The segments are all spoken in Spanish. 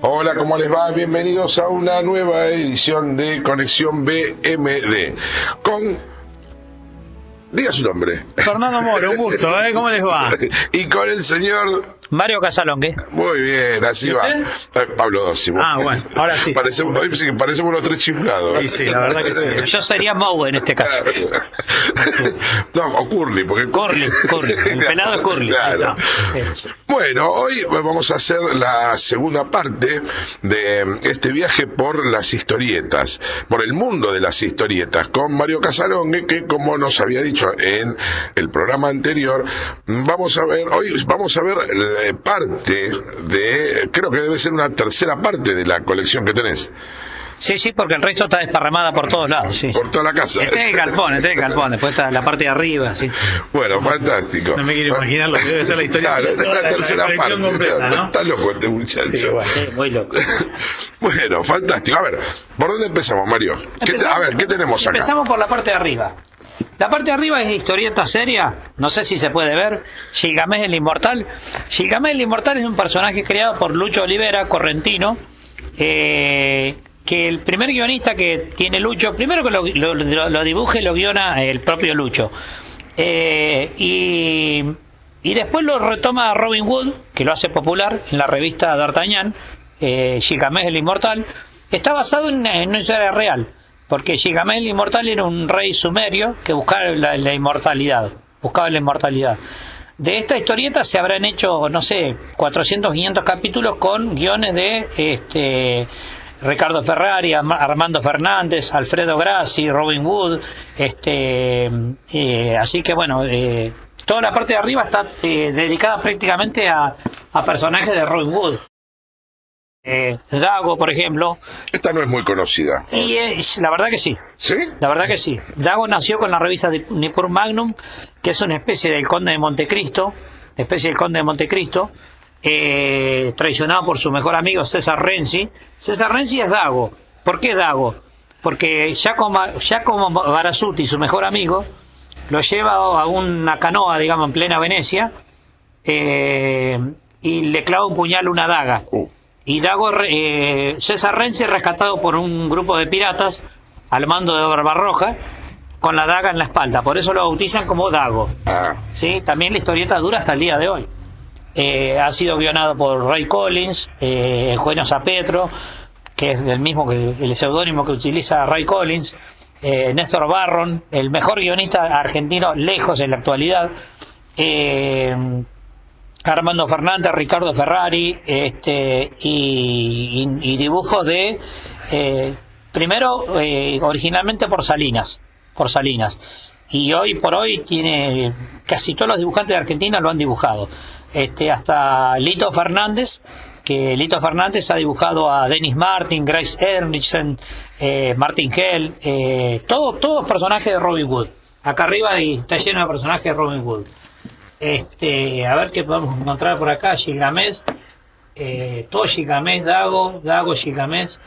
Hola, ¿cómo les va? Bienvenidos a una nueva edición de Conexión BMD con... Diga su nombre. Fernando Moro, un gusto, ¿cómo les va? Y con el señor... Mario Casalongue. Muy bien, así va. Pablo Dócimo. Ah, bueno, ahora sí. Parecemos los tres chiflados. Sí, sí, la verdad que sí. Yo sería Moe en este caso. No, o Curly, porque... Curly. El pelado es Curly. Claro. Bueno, hoy vamos a hacer la segunda parte de este viaje por las historietas, por el mundo de las historietas, con Mario Casalongue, que como nos había dicho en el programa anterior, hoy vamos a ver parte de, creo que debe ser una tercera parte de la colección que tenés. Sí, porque el resto está desparramada por todos lados. Sí. Por toda la casa. Este es el galpón, después está la parte de arriba. Sí. Bueno, fantástico. No me quiero imaginar lo que debe ser la historia. Claro, es la tercera parte. Completa, ¿no? Está loco este muchacho. Sí, bueno, muy loco. Bueno, fantástico. A ver, ¿por dónde empezamos, Mario? ¿Qué tenemos acá? Empezamos por la parte de arriba. La parte de arriba es historieta seria, no sé si se puede ver, Gilgamesh el Inmortal. Gilgamesh el Inmortal es un personaje creado por Lucho Olivera, correntino, que el primer guionista que tiene Lucho, primero que lo dibuje y lo guiona el propio Lucho, y después lo retoma Robin Wood, que lo hace popular en la revista D'Artagnan. Gilgamesh el Inmortal está basado en una historia real, porque Gilgamesh el Inmortal era un rey sumerio que buscaba la inmortalidad. De esta historieta se habrán hecho, no sé, 400, 500 capítulos con guiones de Ricardo Ferrari, Armando Fernández, Alfredo Grassi, Robin Wood, así que bueno, toda la parte de arriba está dedicada prácticamente a personajes de Robin Wood. Dago, por ejemplo. Esta no es muy conocida. Y la verdad que sí. ¿Sí? La verdad que sí. Dago nació con la revista de Nippur Magnum, que es una especie del Conde de Montecristo, traicionado por su mejor amigo César Renzi. César Renzi es Dago. ¿Por qué Dago? Porque Giacomo Barazzutti, su mejor amigo, lo lleva a una canoa, digamos, en plena Venecia, y le clava un puñal, una daga. Y Dago, César Renzi es rescatado por un grupo de piratas al mando de Barbarroja con la daga en la espalda, por eso lo bautizan como Dago. ¿Sí? También la historieta dura hasta el día de hoy. Ha sido guionado por Ray Collins, Eugenio Zapetro, que es el seudónimo que utiliza Ray Collins, Néstor Barron, el mejor guionista argentino lejos en la actualidad, Armando Fernández, Ricardo Ferrari, y dibujos de primero originalmente por Salinas, y hoy por hoy tiene casi todos los dibujantes de Argentina lo han dibujado, hasta Lito Fernández, que Lito Fernández ha dibujado a Dennis Martin, Grace Eriksen, Martin Hell, todos personajes de Robin Wood. Acá arriba está lleno de personajes de Robin Wood. A ver qué podemos encontrar por acá. Gilgamesh, todo Gilgamesh, Dago, Gilgamesh,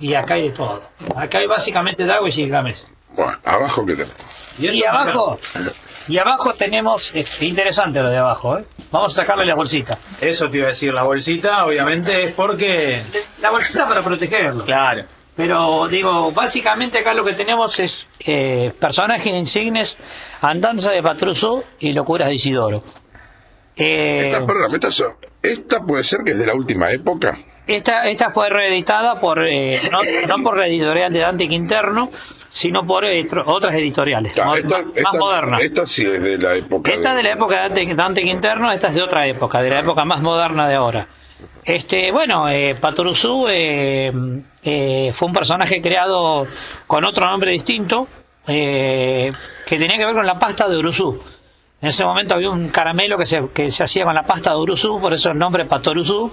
y acá hay de todo. Acá hay básicamente Dago y Gilgamesh. Bueno, ¿abajo qué tenemos? Y abajo tenemos, interesante lo de abajo, Vamos a sacarle la bolsita. Eso te iba a decir, la bolsita obviamente es porque... La bolsita para protegerlo. Claro. Pero digo, básicamente acá lo que tenemos es personajes insignes, Andanza de Patrusú y Locuras de Isidoro. Esta puede ser que es de la última época. Esta fue reeditada por no por la editorial de Dante Quinterno, sino por otras editoriales más modernas. Esta sí es de la época. Esta es de la época de Dante Quinterno, esta es de otra época, de la época más moderna de ahora. Patrusú fue un personaje creado con otro nombre distinto, que tenía que ver con la pasta de Uruzú. En ese momento había un caramelo que se hacía con la pasta de Uruzú, por eso el nombre Patoruzú.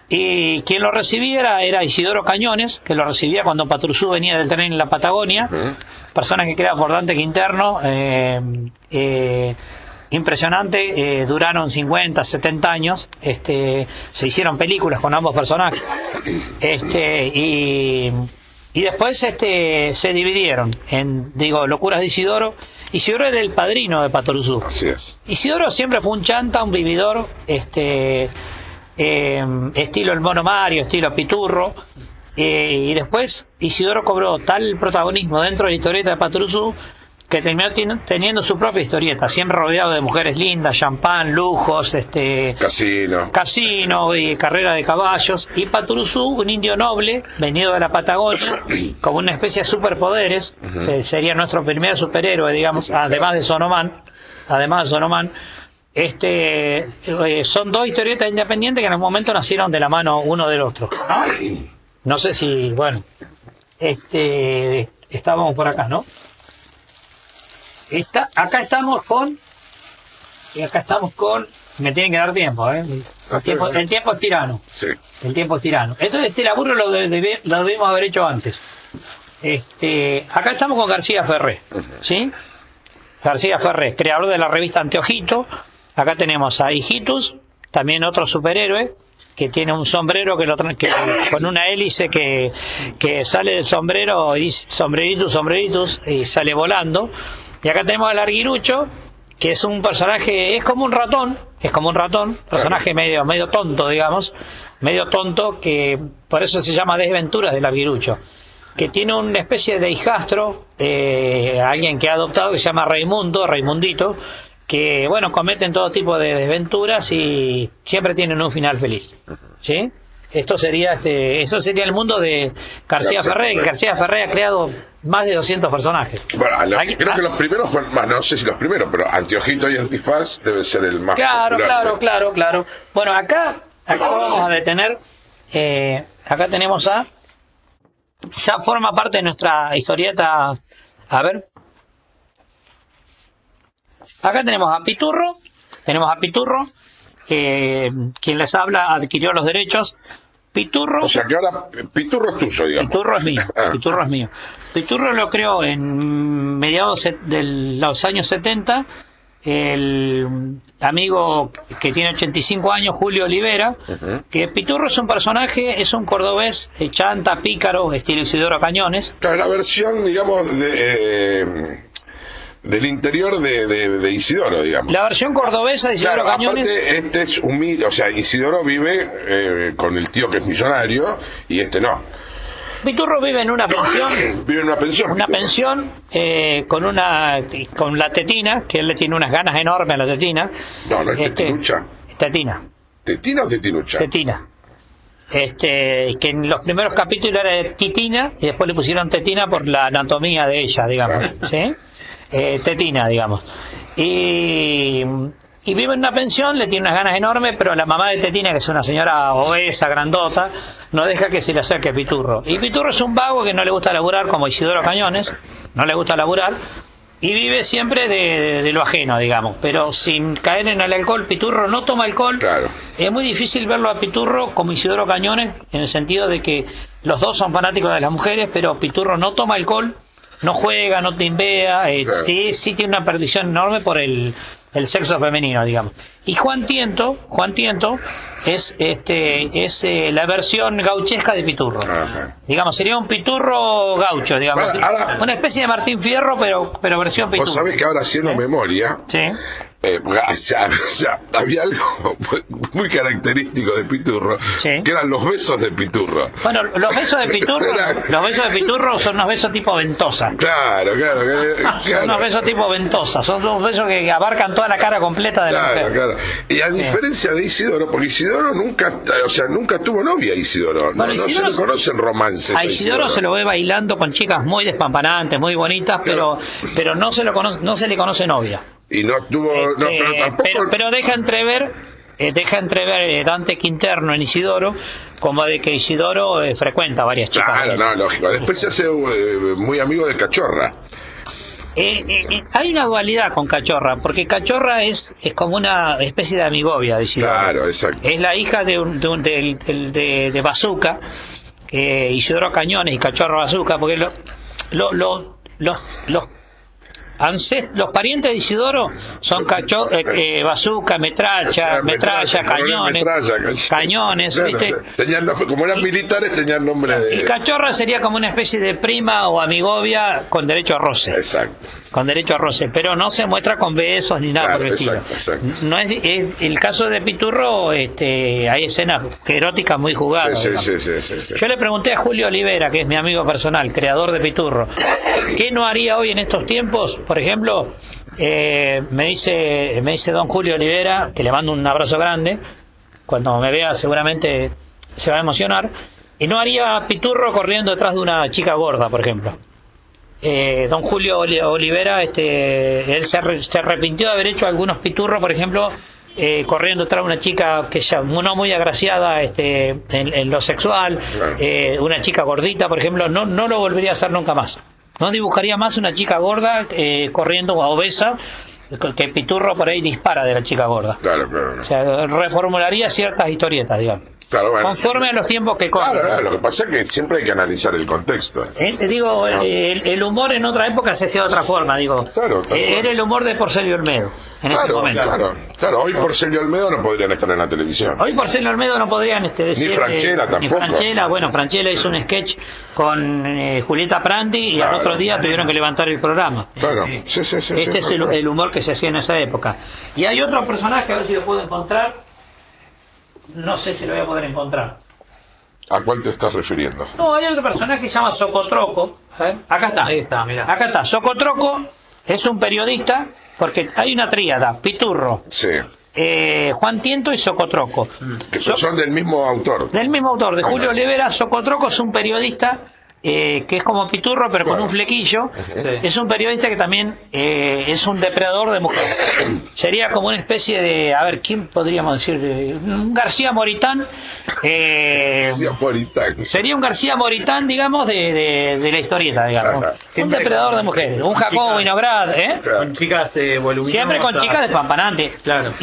Y quien lo recibía era Isidoro Cañones, que lo recibía cuando Patrusú venía del tren en la Patagonia. Personaje creado por Dante Quinterno, impresionante, duraron 50, 70 años, se hicieron películas con ambos personajes, y después se dividieron en, Locuras de Isidoro. Isidoro era el padrino de Patoruzú. Así es. Isidoro siempre fue un chanta, un vividor, estilo el Mono Mario, estilo Piturro. Y después Isidoro cobró tal protagonismo dentro de la historieta de Patoruzú que terminó teniendo su propia historieta, siempre rodeado de mujeres lindas, champán, lujos, casino y carrera de caballos. Y Patoruzú, un indio noble venido de la Patagonia, como una especie de superpoderes, sería nuestro primer superhéroe, digamos, además de Sonomán. Son dos historietas independientes que en el momento nacieron de la mano uno del otro. No sé si, bueno, estábamos por acá, ¿no? Acá estamos con, me tienen que dar tiempo, ¿eh? El tiempo es tirano. Sí. El tiempo es tirano. Entonces este laburo lo debimos haber hecho antes. Acá estamos con García Ferré, ¿sí? García Ferré, creador de la revista Anteojito. Acá tenemos a Hijitus, también otro superhéroe, que tiene un sombrero con una hélice que sale del sombrero y dice sombreritus, y sale volando. Y acá tenemos al Arguirucho, que es un personaje, es como un ratón, personaje medio tonto, digamos, que por eso se llama Desventuras del Arguirucho, que tiene una especie de hijastro, alguien que ha adoptado, que se llama Raimundito, que bueno, cometen todo tipo de desventuras y siempre tienen un final feliz, ¿sí? Esto sería el mundo de García Ferré, que García Ferré ha creado más de 200 personajes. Bueno, creo que los primeros fueron, no sé si los primeros, pero Anteojito y Antifaz debe ser el más popular. Claro. Bueno, acá vamos a detener, acá tenemos ya forma parte de nuestra historieta, a ver. Acá tenemos a Piturro, quien les habla adquirió los derechos. Piturro, o sea que ahora Piturro es tuyo, digamos. Piturro es mío. Piturro lo creó en mediados de los años 70 el amigo que tiene 85 años, Julio Olivera, que Piturro es un personaje, es un cordobés, chanta, pícaro, estilo Isidoro Cañones. Claro, la versión, digamos, del interior de Isidoro, digamos. La versión cordobesa de Isidoro Cañones. Aparte, es humilde, o sea, Isidoro vive con el tío que es millonario y no. Piturro vive en una pensión. Vive en una pensión. Una pensión con la tetina, que él le tiene unas ganas enormes a la tetina. No es tetinucha. Tetina. ¿Tetina o tetinucha? Tetina. Que en los primeros capítulos era titina y después le pusieron tetina por la anatomía de ella, digamos, ¿sí? Tetina, digamos. Y vive en una pensión, le tiene unas ganas enormes, pero la mamá de Tetina, que es una señora obesa, grandota, no deja que se le acerque Piturro. Y Piturro es un vago que no le gusta laburar, como Isidoro Cañones, no le gusta laburar, y vive siempre de lo ajeno, digamos, pero sin caer en el alcohol. Piturro no toma alcohol. Claro. Es muy difícil verlo a Piturro como Isidoro Cañones, en el sentido de que los dos son fanáticos de las mujeres, pero Piturro no toma alcohol, no juega, no timbea, claro. sí tiene una perdición enorme por el sexo femenino, digamos. Y Juan Tiento es la versión gauchesca de Piturro. Ajá. Digamos, sería un Piturro gaucho, digamos. Ahora, una especie de Martín Fierro, pero versión Piturro. Vos sabés que ahora, haciendo memoria, sí, había algo muy característico de Piturro, sí, que eran los besos de Piturro. Bueno, los besos de Piturro son unos besos tipo ventosa. Claro. Son unos besos tipo ventosa, son unos besos que abarcan toda la cara completa de la mujer. Claro. Y a diferencia de Isidoro, porque Isidoro nunca tuvo novia, Isidoro. No se le conocen romances. A Isidoro se lo ve bailando con chicas muy despampanantes, muy bonitas, claro, pero no se le conoce novia. Y no tuvo, pero tampoco. Pero deja entrever Dante Quinterno en Isidoro, como de que Isidoro frecuenta varias chicas. Claro, lógico. Después se hace muy amigo de Cachorra. Hay una dualidad con Cachorra, porque Cachorra es como una especie de amigovia de Isidoro. Claro, exacto. Es la hija de Bazooka, Isidoro Cañones y Cachorro Bazooka, porque los parientes de Isidoro son bazooka, metralla, cañones, ¿viste? Tenían como eran militares, tenían nombre de... Y Cachorra sería como una especie de prima o amigovia con derecho a roce. Exacto. Con derecho a roce, pero no se muestra con besos ni nada por el estilo. Exacto. No es el caso de Piturro, hay escenas eróticas muy jugadas. Sí. Yo le pregunté a Julio Olivera, que es mi amigo personal, creador de Piturro, ¿qué no haría hoy en estos tiempos? Por ejemplo, me dice don Julio Olivera, que le mando un abrazo grande, cuando me vea seguramente se va a emocionar, y no haría Piturro corriendo detrás de una chica gorda, por ejemplo. Don Julio Olivera, él se arrepintió de haber hecho algunos Piturros, por ejemplo, corriendo detrás de una chica que ya no muy agraciada en lo sexual, una chica gordita, por ejemplo, no lo volvería a hacer nunca más. No dibujaría más una chica gorda corriendo obesa, que Piturro por ahí dispara de la chica gorda. Claro. O sea, reformularía ciertas historietas, digamos. Claro, bueno. Conforme a los tiempos que corren. Claro, lo que pasa es que siempre hay que analizar el contexto. Te digo, el humor en otra época se hacía de otra forma, digo. Claro, era el humor de Porcelio Olmedo en ese momento. Claro, hoy Porcelio Olmedo no podrían estar en la televisión. Hoy Porcelio Olmedo no podrían decir... Ni Franchella tampoco. Ni Franchella, bueno, Franchella hizo un sketch con Julieta Pranti y al otro día tuvieron que levantar el programa. Claro, sí. Este es el humor que se hacía en esa época. Y hay otro personaje, a ver si lo puedo encontrar. No sé si lo voy a poder encontrar. ¿A cuál te estás refiriendo? No, hay otro personaje que se llama Socotroco. Acá está. Ahí está, mirá. Acá está. Socotroco es un periodista, porque hay una tríada: Piturro, Sí. Juan Tiento y Socotroco. Que son del mismo autor. Del mismo autor, de Julio Olivera. Socotroco es un periodista que es como Piturro, pero con un flequillo. Sí. Es un periodista que también es un depredador de mujeres. Sería como una especie de, a ver, ¿quién podríamos decir? Un García Moritán. Sería un García Moritán, digamos, de la historieta, digamos. Claro. Un depredador de mujeres. Un Jacobo Vinograd, Con chicas voluminosas. Siempre con chicas despampanantes. Claro.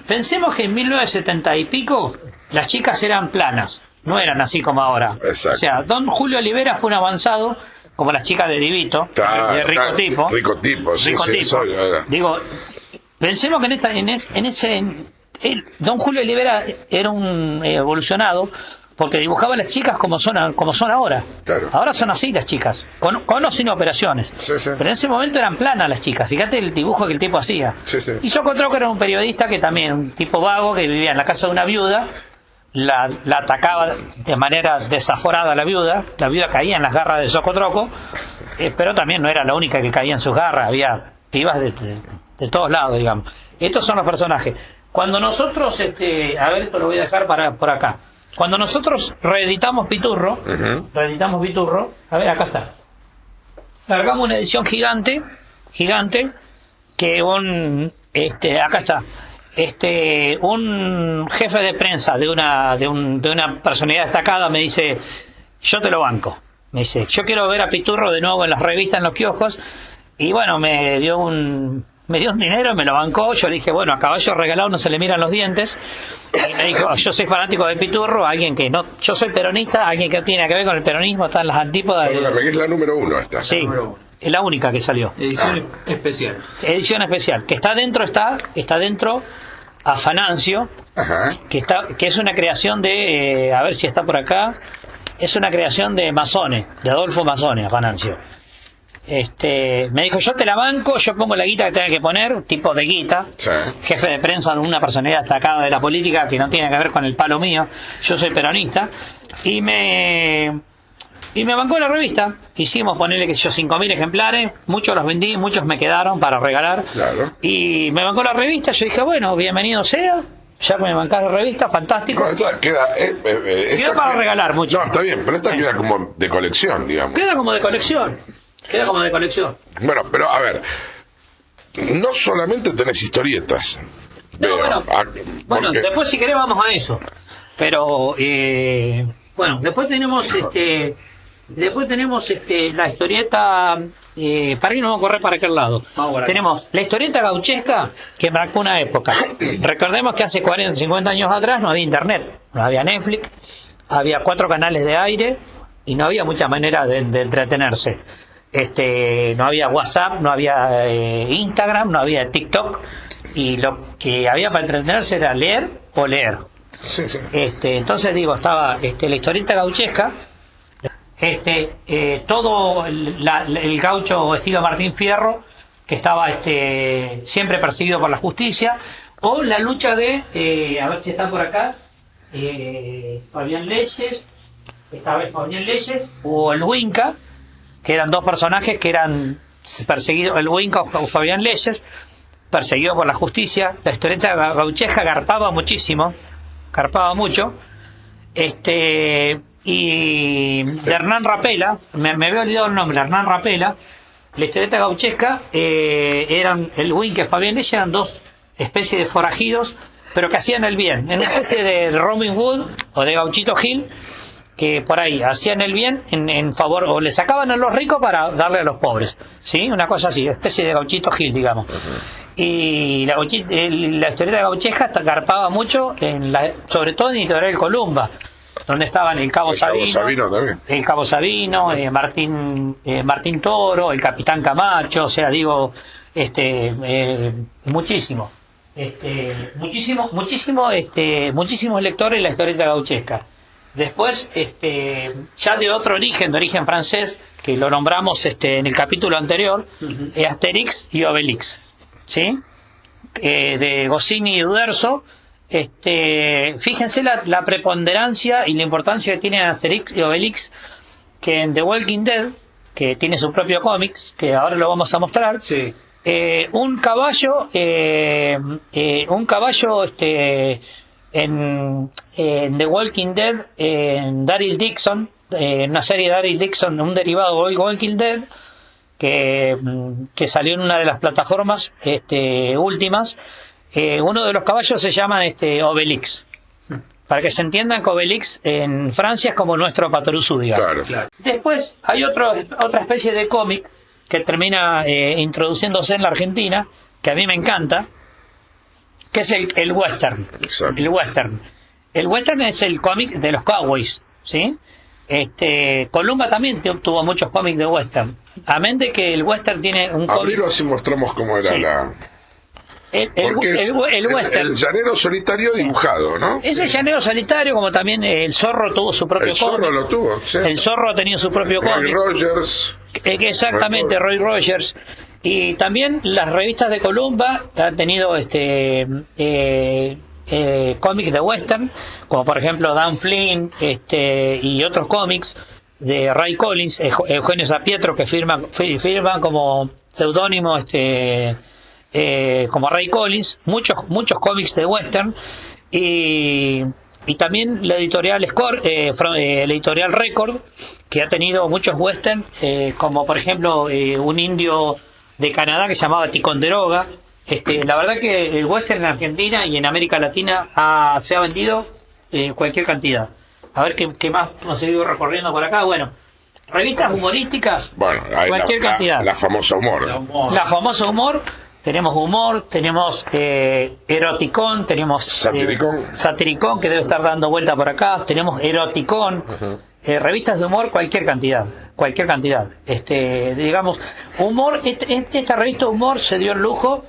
Pensemos que en 1970 y pico las chicas eran planas, no eran así como ahora. Exacto. O sea, don Julio Olivera fue un avanzado, como las chicas de Divito, de rico tipo. Rico tipo, sí. Digo, pensemos que don Julio Olivera era un evolucionado, porque dibujaba a las chicas como son ahora. Claro. Ahora son así las chicas, con o sin operaciones. Sí. Pero en ese momento eran planas las chicas. Fíjate el dibujo que el tipo hacía. Sí. Y Socotroco era un periodista que también, un tipo vago, que vivía en la casa de una viuda. La atacaba de manera desaforada a la viuda caía en las garras de Socotroco, pero también no era la única que caía en sus garras, había pibas de todos lados, digamos. Estos son los personajes. Cuando nosotros, a ver, esto lo voy a dejar por acá. Cuando nosotros reeditamos Piturro, a ver, acá está. Largamos una edición gigante, que acá está. Un jefe de prensa de una personalidad destacada me dice: yo te lo banco. Me dice: yo quiero ver a Piturro de nuevo en las revistas, en los kioscos. Y bueno, me dio un dinero, me lo bancó. Yo le dije: bueno, a caballo regalado no se le miran los dientes. Y me dijo: yo soy fanático de Piturro, alguien que no, yo soy peronista, alguien que tiene que ver con el peronismo, está en las antípodas. Es la número 1 esta. Sí. Es la única que salió. Edición especial. Edición especial. Que está dentro Afanancio, que es una creación de, a ver si está por acá, es una creación de Mazzone, de Adolfo Mazzone, Afanancio. Me dijo: yo te la banco, yo pongo la guita que tenga que poner, tipo de guita, jefe de prensa de una personalidad destacada de la política que no tiene que ver con el palo mío, yo soy peronista, y me bancó la revista. Hicimos, ponerle, que sé yo, 5.000 ejemplares. Muchos los vendí, muchos me quedaron para regalar. Claro. Y me bancó la revista. Yo dije: bueno, bienvenido sea. Ya que me bancás la revista, fantástico. No, esta queda para regalar mucho. No, está bien, pero esta queda como de colección, digamos. Queda como de colección. Bueno, pero a ver, no solamente tenés historietas. Bueno, después si querés vamos a eso. Pero, bueno, después tenemos la historieta, para que no vamos a correr para aquel lado. Tenemos la historieta gauchesca, que marcó una época. Recordemos que hace 40, 50 años atrás no había internet, no había Netflix, había 4 canales de aire y no había mucha manera de entretenerse. No había WhatsApp, no había Instagram, no había TikTok, y lo que había para entretenerse era leer o leer. Sí, sí. Entonces digo, estaba la historieta gauchesca, todo el gaucho estilo Martín Fierro, que estaba siempre perseguido por la justicia, o la lucha de, a ver si está por acá, Fabián Leyes, esta vez Fabián Leyes, o el Winca, que eran dos personajes que eran perseguidos, el Winca o Fabián Leyes, perseguido por la justicia. La historieta gauchesca garpaba muchísimo, garpaba mucho. Y de Hernán Rapela, me había olvidado el nombre, Hernán Rapela, la historieta gauchesca, eran el Winca y Fabián Leyes, eran dos especies de forajidos, pero que hacían el bien, en una especie de Robin Hood o de Gauchito Gil, que por ahí hacían el bien en favor, o le sacaban a los ricos para darle a los pobres, ¿sí? Una cosa así, especie de Gauchito Gil, digamos. Y la historieta gauchesca garpaba mucho, sobre todo en Editorial Columba, donde estaban el Cabo Sabino también. El Cabo Sabino, Martín Toro, el Capitán Camacho, o sea, digo, muchísimos lectores en la historieta gauchesca. Después, ya de otro origen, de origen francés, que lo nombramos en el capítulo anterior, Asterix y Obelix, ¿sí? De Goscinny y Uderzo. Fíjense la preponderancia y la importancia que tienen Asterix y Obelix, que en The Walking Dead, que tiene su propio cómics, que ahora lo vamos a mostrar. Sí. Un caballo en The Walking Dead, en Daryl Dixon, en una serie de Daryl Dixon, un derivado de Walking Dead, que salió en una de las plataformas últimas. Uno de los caballos se llama Obelix, para que se entiendan que Obelix en Francia es como nuestro Patoruzú, digamos. Claro. Después hay otra especie de cómic que termina introduciéndose en la Argentina, que a mí me encanta, que es el western. Exacto. El western es el cómic de los cowboys, ¿sí? Columba también tuvo muchos cómics de western. A mente que el western tiene un cómic. Abrilo así mostramos cómo era Sí. El western. El llanero solitario dibujado, ¿no? Es el llanero solitario, como también el Zorro tuvo su propio El cómic. Zorro lo tuvo, sí. El Zorro ha tenido su propio Roy cómic. Rogers. Exactamente, Roy Rogers. Y también las revistas de Columba han tenido cómics de western, como por ejemplo Dan Flynn, y otros cómics de Ray Collins, Eugenio Zapietro, que firman como seudónimo como Ray Collins, muchos cómics de western, y también la editorial la editorial Record, que ha tenido muchos western, como por ejemplo un indio de Canadá que se llamaba Ticonderoga. La verdad que el western en Argentina y en América Latina se ha vendido cualquier cantidad. A ver qué más hemos seguido recorriendo por acá. Bueno, revistas humorísticas, Bueno, hay cualquier cantidad. la famosa humor. La famosa humor, tenemos eroticón, tenemos satiricón, que debe estar dando vuelta por acá, tenemos eroticón, revistas de humor, cualquier cantidad. Digamos, humor, esta revista de humor se dio el lujo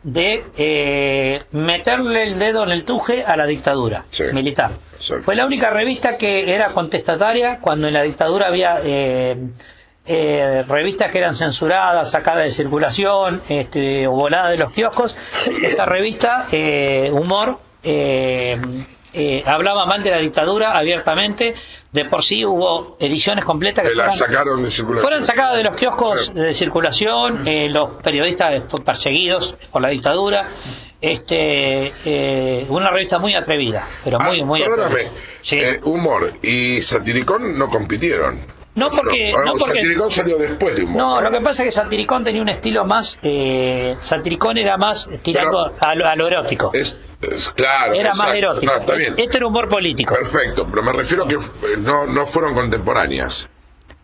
de meterle el dedo en el tuje a la dictadura militar. Exacto. Fue la única revista que era contestataria cuando en la dictadura había revistas que eran censuradas, sacadas de circulación, o voladas de los kioscos. Esta revista, Humor, hablaba mal de la dictadura abiertamente. De por sí hubo ediciones completas que sacaron de circulación. fueron sacadas de los kioscos de circulación. Los periodistas fueron perseguidos por la dictadura. Una revista muy atrevida, pero muy perdóname, atrevida. Sí. Humor y Satiricón no compitieron. No porque Satiricón salió después de Humor. No, lo que pasa es que Satiricón tenía un estilo más. Satiricón era más tirando a lo erótico. Claro. Era exacto. más erótico. No, está bien. Este era humor político. Perfecto, pero me refiero a que no fueron contemporáneas.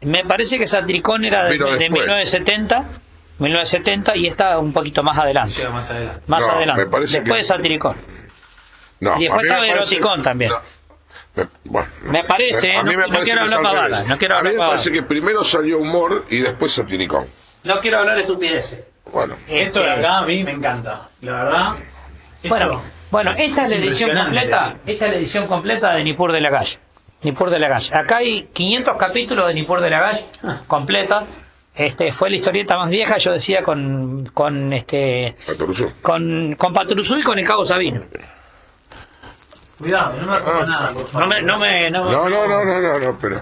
Me parece que Satiricón era de 1970 y está un poquito más adelante. Llega más adelante. Me parece después de Satiricón. No, Y después a mí me estaba parece- Eroticón también. Me parece, a mí me no parece quiero que es hablar al pavadas, revés. no quiero A mí hablar me parece pavadas. que primero salió humor y después satiricón. No quiero hablar estupideces. Bueno, Esto de acá a mí me encanta, la verdad. Bueno, esta es la edición impresionante. completa. Esta es la edición completa de Nippur de Lagash. Nippur de Lagash. Acá hay 500 capítulos de Nippur de Lagash completa. Fue la historieta más vieja, yo decía, con Patoruzú. con Patrusú y con el Cabo Sabino. Cuidado, no me rompa nada, por favor. No, pero...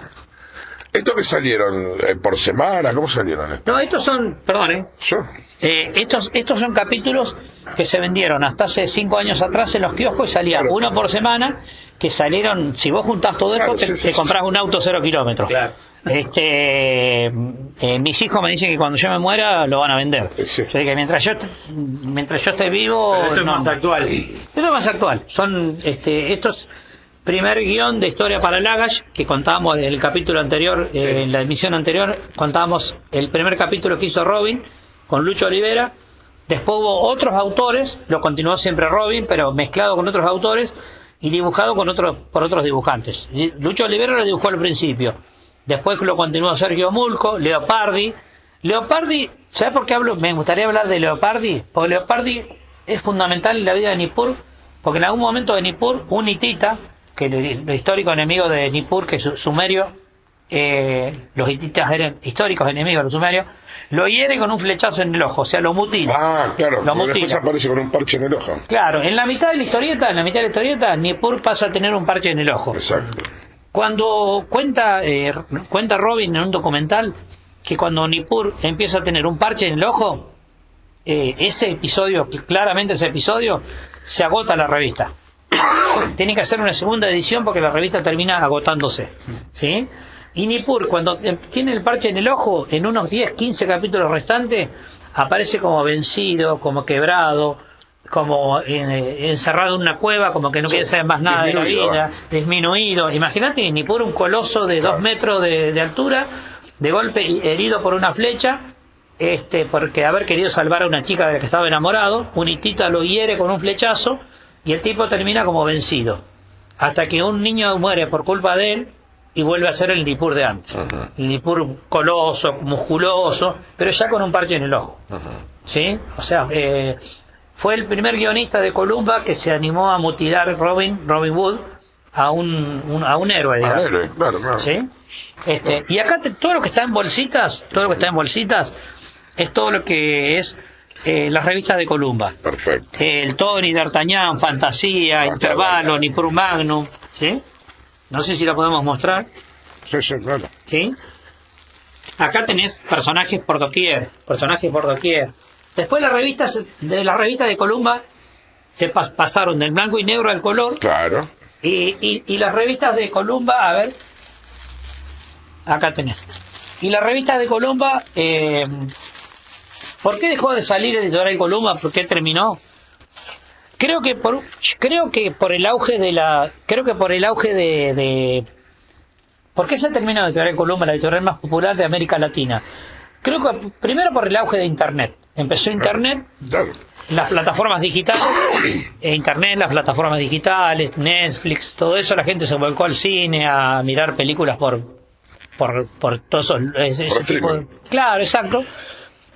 ¿Estos que salieron por semana? ¿Cómo salieron estos? No, estos son, perdón, estos son capítulos que se vendieron hasta hace 5 años atrás en los kioscos y salía Claro. uno por semana, que salieron, si vos juntás todo Claro, esto, sí, te compras un auto 0 kilómetros. Claro. Mis hijos me dicen que cuando yo me muera lo van a vender. Sí. Yo dije, mientras yo esté vivo... Pero esto es no. más actual. Esto es más actual. Son estos primer guión de historia para Lagash que contábamos en el capítulo anterior, en la emisión anterior, contábamos el primer capítulo que hizo Robin con Lucho Olivera. Después hubo otros autores, lo continuó siempre Robin, pero mezclado con otros autores y dibujado por otros dibujantes. Lucho Olivera lo dibujó al principio. Después lo continuó Sergio Mulco, Leopardi. ¿Sabes por qué hablo? Me gustaría hablar de Leopardi, porque Leopardi es fundamental en la vida de Nippur, porque en algún momento de Nippur, un hitita, que los históricos enemigos de Nippur, que es sumerio, los hititas eran históricos enemigos de los sumerios, lo hiere con un flechazo en el ojo, o sea, lo mutila. Ah, claro, Lo porque después mutila. aparece con un parche en el ojo. Claro, en la mitad de la historieta, Nippur pasa a tener un parche en el ojo. Exacto. Cuando cuenta Robin en un documental que cuando Nippur empieza a tener un parche en el ojo, claramente ese episodio, se agota la revista. Tienen que hacer una segunda edición porque la revista termina agotándose. ¿Sí? Y Nippur, cuando tiene el parche en el ojo, en unos 10, 15 capítulos restantes, aparece como vencido, como quebrado, como encerrado en una cueva, como que no quiere saber más nada de la vida, disminuido. Imagínate, Nippur, un coloso de 2 metros de altura, de golpe herido por una flecha, porque haber querido salvar a una chica de la que estaba enamorado, un hitita lo hiere con un flechazo y el tipo termina como vencido. Hasta que un niño muere por culpa de él y vuelve a ser el Nippur de antes. Ajá. El Nippur coloso, musculoso, pero ya con un parche en el ojo. Ajá. ¿Sí? O sea, fue el primer guionista de Columba que se animó a mutilar Robin Wood a un héroe, digamos. Al héroe, claro. ¿Sí? Y acá todo lo que está en bolsitas, es todo lo que es las revistas de Columba. Perfecto. El Tony, D'Artagnan, Fantasía, Intervalo, Nippur Magnum, ¿sí? No sé si lo podemos mostrar, Sí, claro. ¿sí? Acá tenés personajes por doquier. Después las revistas de Columba se pasaron del blanco y negro al color. Claro. Y las revistas de Columba, a ver, acá tenés. Y las revistas de Columba, ¿por qué dejó de salir Editorial Columba? ¿Por qué terminó? Creo que por el auge de ¿por qué se terminó Editorial Columba, la editorial más popular de América Latina? Creo que primero por el auge de Internet. Empezó Internet, Claro. las plataformas digitales, Netflix, todo eso, la gente se volcó al cine a mirar películas por todos ese tipo de... Claro, exacto.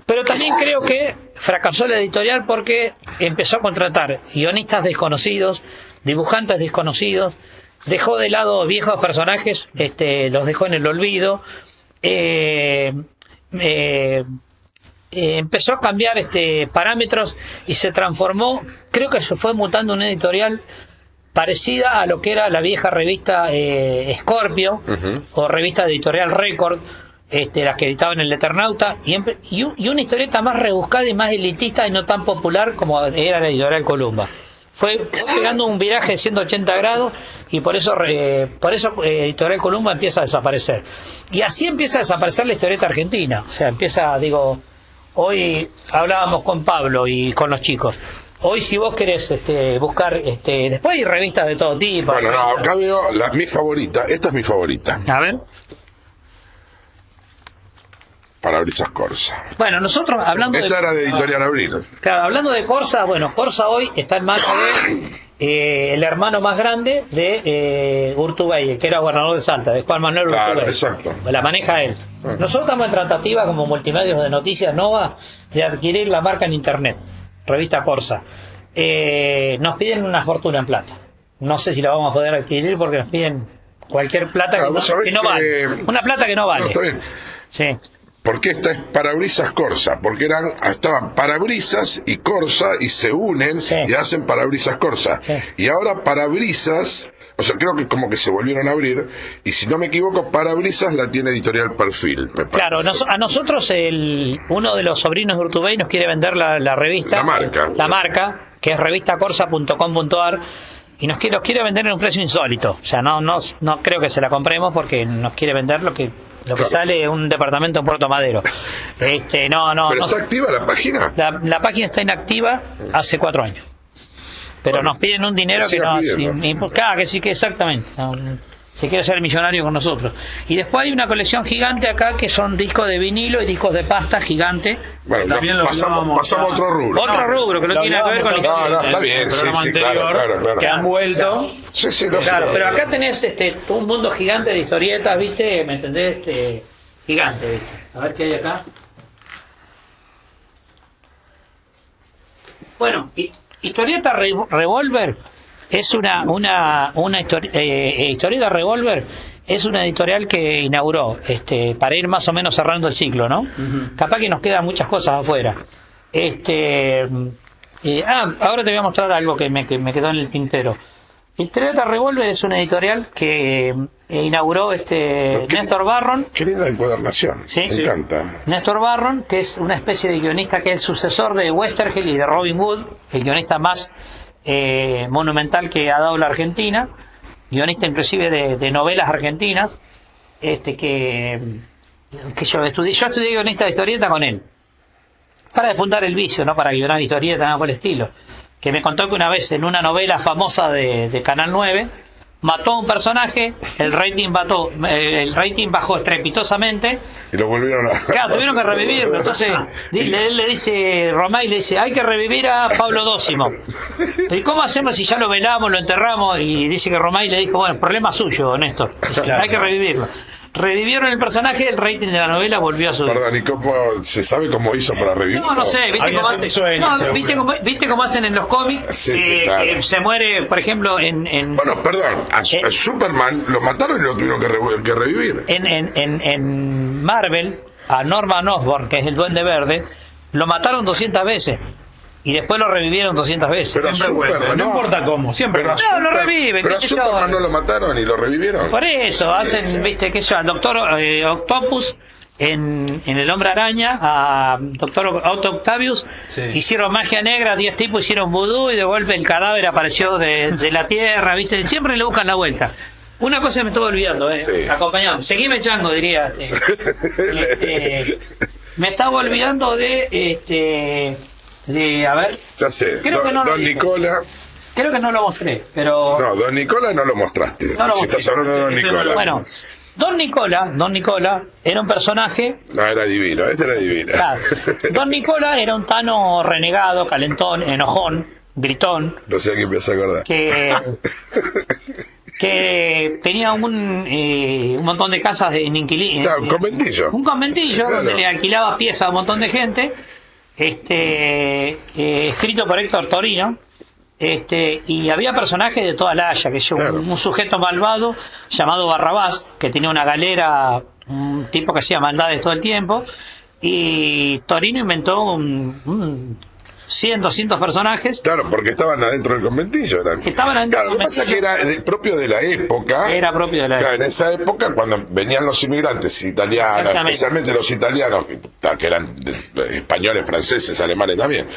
Pero también creo que fracasó la editorial porque empezó a contratar guionistas desconocidos, dibujantes desconocidos, dejó de lado viejos personajes, los dejó en el olvido, empezó a cambiar parámetros y se transformó, creo que se fue mutando una editorial parecida a lo que era la vieja revista Scorpio, o revista editorial Record, las que editaban el Eternauta, y una historieta más rebuscada y más elitista y no tan popular como era la editorial Columba. Fue pegando un viraje de 180 grados y por eso Editorial Columba empieza a desaparecer. Y así empieza a desaparecer la historieta argentina. O sea, hoy hablábamos con Pablo y con los chicos. Hoy si vos querés buscar, después hay revistas de todo tipo. Bueno, no, acá veo mi favorita. Esta es mi favorita. A ver. Parabrisas Corsa. Bueno, nosotros hablando Esta era de Editorial Abril. Claro, hablando de Corsa, bueno, Corsa hoy está en manos el hermano más grande de Urtubey, el que era gobernador de Salta, de Juan Manuel Claro, Urtubey. exacto. La maneja él. Nosotros estamos en tratativa como multimedios de noticias Nova de adquirir la marca en internet, Revista Corsa. Nos piden una fortuna en plata. No sé si la vamos a poder adquirir porque nos piden cualquier plata que no vale. Una plata que no vale. No, está bien. Sí. Porque esta es Parabrisas Corsa, porque estaban Parabrisas y Corsa y se unen y hacen Parabrisas Corsa. Sí. Y ahora Parabrisas, o sea, creo que como que se volvieron a abrir, y si no me equivoco, Parabrisas la tiene Editorial Perfil, me parece. Claro, a nosotros uno de los sobrinos de Urtubey nos quiere vender la revista, la marca, que es revistacorsa.com.ar, y nos quiere vender en un precio insólito. O sea, no creo que se la compremos porque nos quiere vender lo que sale un departamento en Puerto Madero. ¿Pero está activa la página? La página está inactiva hace 4 años. Pero nos piden un dinero que no... Claro, que sí, que exactamente. Se quiere ser millonario con nosotros. Y después hay una colección gigante acá que son discos de vinilo y discos de pasta gigante. Bueno, pasamos a otro rubro. Otro rubro que no tiene nada que ver con No, está bien, sí, claro. Que han vuelto. Sí, claro, pero acá tenés un mundo gigante de historietas, ¿viste? ¿Me entendés? Gigante, ¿viste? A ver qué hay acá. Bueno, Historieta Revolver es Historieta Revolver es una editorial que inauguró, para ir más o menos cerrando el ciclo, ¿no? Capaz que nos quedan muchas cosas afuera. Ahora te voy a mostrar algo que me quedó en el tintero. Historieta Revolver es una editorial que inauguró Néstor Barron. Qué linda encuadernación, ¿Sí? Me encanta. Néstor Barron, que es una especie de guionista que es el sucesor de Westergel y de Robin Hood, el guionista más monumental que ha dado la Argentina, guionista inclusive de novelas argentinas, que yo estudié guionista de historieta con él, para despuntar el vicio, no para guionar historieta, nada por el estilo. Que me contó que una vez en una novela famosa de Canal 9 mató a un personaje, el rating bajó estrepitosamente y lo volvieron a... Claro, tuvieron que revivirlo. Entonces él le dice, Romay le dice, hay que revivir a Pablo Dócimo. ¿Y cómo hacemos si ya lo velamos, lo enterramos? Y dice que Romay le dijo, bueno, problema suyo, Néstor, hay que revivirlo. Revivieron el personaje, el rating de la novela volvió a subir. Perdón, ¿y cómo se sabe cómo hizo para revivirlo? No sé, ¿viste cómo hacen en los cómics? Sí, claro. Que se muere, por ejemplo, Bueno, perdón, a Superman lo mataron y lo tuvieron que revivir. En Marvel, a Norman Osborn, que es el Duende Verde, lo mataron 200 veces. Y después lo revivieron 200 veces. Pero Superman, no importa cómo, siempre. Lo reviven. Pero a Superman no lo mataron y lo revivieron. Por eso, hacen, viste, qué sé yo, al Doctor Octopus en El Hombre Araña, a Doctor Otto Octavius, hicieron magia negra, 10 tipos hicieron vudú y de golpe el cadáver apareció de la tierra, viste, siempre le buscan la vuelta. Una cosa me estuve olvidando, acompañado. Seguime chango, diría. Me estaba olvidando a ver, ya sé, creo que no Don Nicola. Creo que no lo mostré, pero... No, Don Nicola no lo mostraste. Si estás hablando de Don Nicola. Bueno, Don Nicola era un personaje... No, era divino, era divino. Claro. Don Nicola era un tano renegado, calentón, enojón, gritón. No sé a quién me hace acordar. Que tenía un montón de casas en inquilino. Claro, un conventillo. Un conventillo, donde le alquilaba piezas a un montón de gente. Escrito por Héctor Torino, y había personajes de toda la haya, un sujeto malvado llamado Barrabás, que tenía una galera, un tipo que hacía maldades todo el tiempo, y Torino inventó 100, 200 personajes. Claro, porque estaban adentro del conventillo. Estaban adentro del conventillo. Lo que pasa es que era propio de la época. Era propio de la época. En esa época, cuando venían los inmigrantes italianos, especialmente los italianos, que eran españoles, franceses, alemanes también,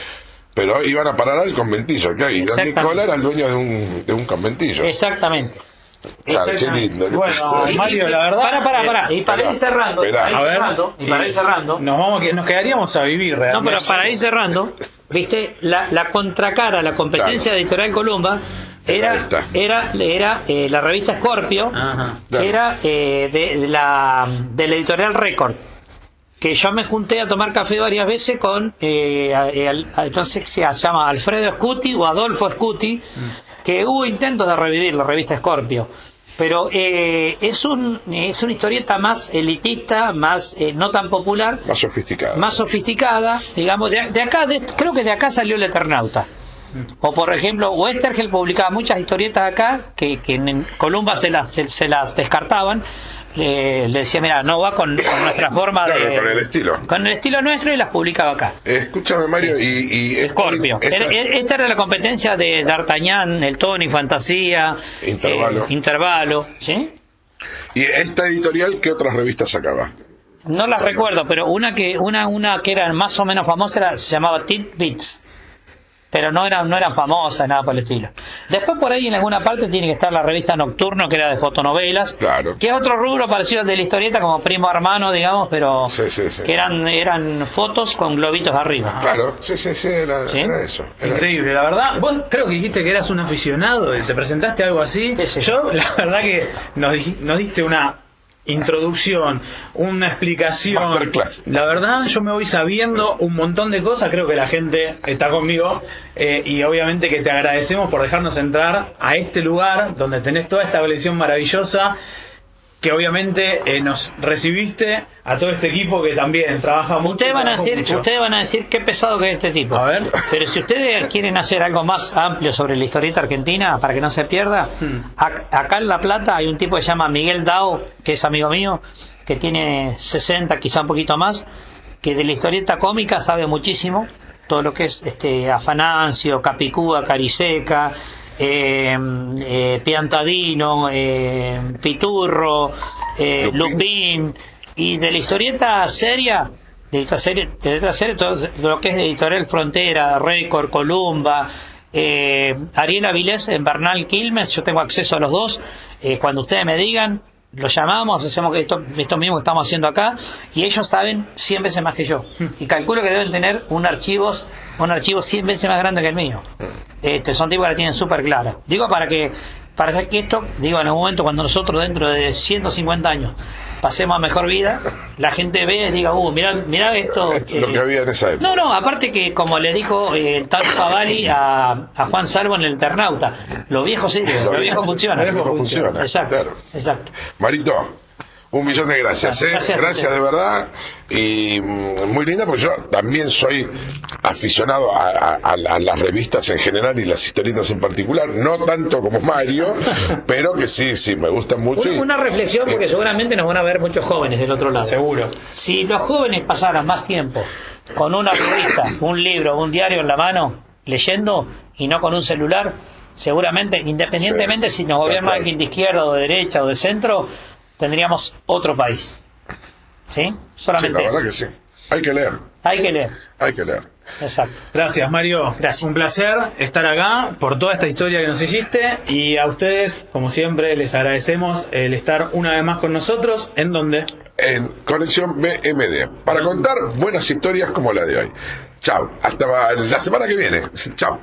pero iban a parar al conventillo. Y Don Nicola era el dueño de un conventillo. Exactamente. Claro, qué lindo. Bueno, Mario, la verdad... Para. Y para ir cerrando, nos quedaríamos a vivir realmente. No, pero para ir cerrando, viste, la contracara, la competencia de Editorial Columba era la revista Scorpio, que era de la editorial Record, que yo me junté a tomar café varias veces con entonces se llama Alfredo Scuti o Adolfo Scuti, que hubo intentos de revivir la revista Scorpio, pero es una historieta más elitista, más no tan popular, más sofisticada, digamos. De acá, creo que de acá salió el Eternauta. O por ejemplo, Westergel publicaba muchas historietas acá que en Columba se las descartaban. Le decía, mira, no va con nuestra forma de... Con el estilo nuestro, y las publicaba acá. Escúchame, Mario, y Scorpio. Esta era la competencia de D'Artagnan, el Tony, Fantasía, Intervalo, ¿sí? ¿Y esta editorial qué otras revistas sacaba? No las recuerdo, pero una que era más o menos famosa se llamaba Tidbits. Pero no eran famosas, nada por el estilo. Después por ahí en alguna parte tiene que estar la revista Nocturno, que era de fotonovelas, claro, que es otro rubro parecido al de la historieta, como primo hermano, digamos, pero que eran fotos con globitos arriba. Claro, era eso. Increíble, la verdad. Vos creo que dijiste que eras un aficionado, te presentaste algo así. Sí. Yo, la verdad que nos diste una introducción, una explicación. Masterclass. La verdad, yo me voy sabiendo un montón de cosas, creo que la gente está conmigo, y obviamente que te agradecemos por dejarnos entrar a este lugar donde tenés toda esta colección maravillosa, que obviamente nos recibiste a todo este equipo que también trabaja mucho. Ustedes van a decir qué pesado que es este tipo. A ver. Pero si ustedes quieren hacer algo más amplio sobre la historieta argentina, para que no se pierda, acá en La Plata hay un tipo que se llama Miguel Dao, que es amigo mío, que tiene 60, quizá un poquito más, que de la historieta cómica sabe muchísimo, todo lo que es Afanancio, Capicúa, Cariseca, Piantadino, Piturro, Lupín, y de la historieta seria, todo lo que es de Editorial Frontera, Récord, Columba, Ariel Avilés en Bernal Quilmes, yo tengo acceso a los dos. Cuando ustedes me digan, los llamamos, hacemos esto mismo que estamos haciendo acá, y ellos saben 100 veces más que yo, y calculo que deben tener un archivo 100 veces más grande que el mío. Son tipos que la tienen súper clara. Digo para que esto, en un momento cuando nosotros dentro de 150 años pasemos a mejor vida, la gente ve y diga, mirá esto. Lo que había en esa época. No, aparte que como le dijo el tal Pavali a Juan Salvo en el Eternauta, lo viejo sirve, lo viejo funciona. Exacto, claro. Exacto. Marito, 1.000.000 de gracias. Gracias de verdad. Y muy linda, porque yo también soy aficionado a las revistas en general y las historietas en particular, no tanto como Mario, pero que sí, me gustan mucho. Una reflexión, porque seguramente nos van a ver muchos jóvenes del otro lado. Seguro. Si los jóvenes pasaran más tiempo con una revista, un libro, un diario en la mano, leyendo, y no con un celular, seguramente, independientemente si nos gobierna alguien de izquierda o de derecha o de centro, tendríamos otro país. ¿Sí? Solamente la verdad que sí. Hay que leer. Exacto. Gracias, Mario. Gracias. Un placer estar acá por toda esta historia que nos hiciste, y a ustedes, como siempre, les agradecemos el estar una vez más con nosotros. ¿En dónde? En Conexión BMD, para contar buenas historias como la de hoy. Chao, hasta la semana que viene. Chao.